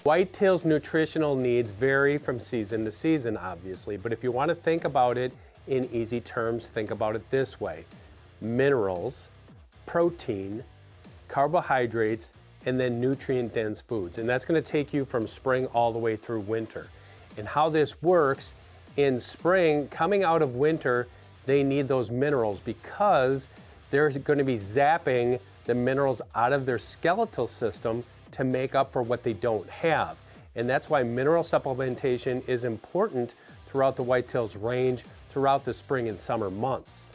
Whitetail's nutritional needs vary from season to season, obviously, but if you want to think about it in easy terms, think about it this way. Minerals, protein, carbohydrates, and then nutrient-dense foods. And that's going to take you from spring all the way through winter. And how this works, in spring, coming out of winter, they need those minerals because they're going to be zapping the minerals out of their skeletal system to make up for what they don't have. And that's why mineral supplementation is important throughout the whitetail's range throughout the spring and summer months.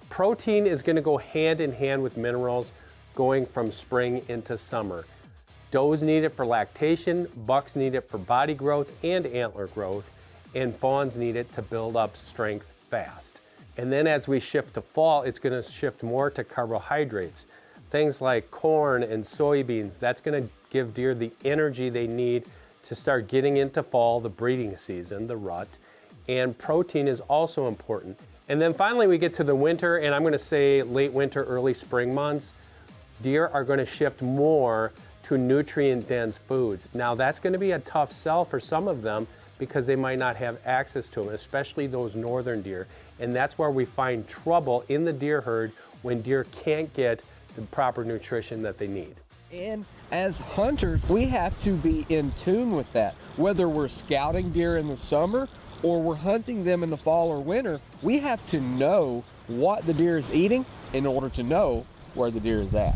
Protein is going to go hand in hand with minerals going from spring into summer. Does need it for lactation, bucks need it for body growth and antler growth, and fawns need it to build up strength fast. And then as we shift to fall, it's going to shift more to carbohydrates. Things like corn and soybeans, that's going to give deer the energy they need to start getting into fall, the breeding season, the rut. And protein is also important. And then finally we get to the winter, and I'm going to say late winter, early spring months. Deer are going to shift more to nutrient-dense foods. Now that's going to be a tough sell for some of them because they might not have access to them, especially those northern deer. And that's where we find trouble in the deer herd when deer can't get the proper nutrition that they need. And as hunters, we have to be in tune with that. Whether we're scouting deer in the summer or we're hunting them in the fall or winter, we have to know what the deer is eating in order to know where the deer is at.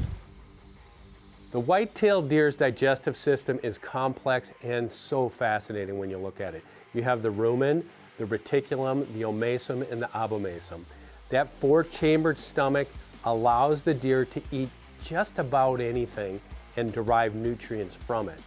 The white-tailed deer's digestive system is complex and so fascinating when you look at it. You have the rumen, the reticulum, the omasum, and the abomasum. That four-chambered stomach allows the deer to eat just about anything and derive nutrients from it.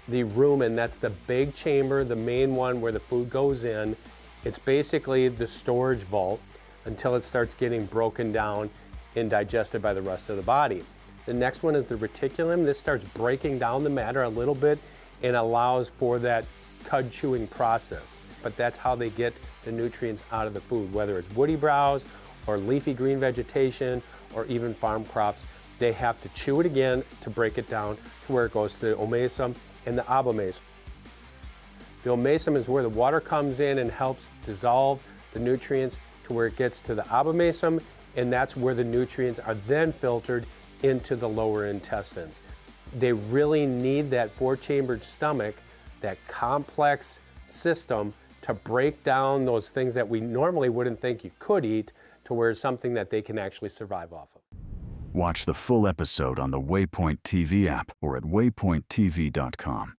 The rumen, that's the big chamber, the main one where the food goes in. It's basically the storage vault until it starts getting broken down and digested by the rest of the body. The next one is the reticulum. This starts breaking down the matter a little bit and allows for that cud chewing process. But that's how they get the nutrients out of the food, whether it's woody browse or leafy green vegetation or even farm crops. They have to chew it again to break it down to where it goes to the omasum and the abomasum. The omasum is where the water comes in and helps dissolve the nutrients to where it gets to the abomasum, and that's where the nutrients are then filtered into the lower intestines. They really need that four-chambered stomach, that complex system to break down those things that we normally wouldn't think you could eat to where it's something that they can actually survive off of. Watch the full episode on the Waypoint TV app or at waypointtv.com.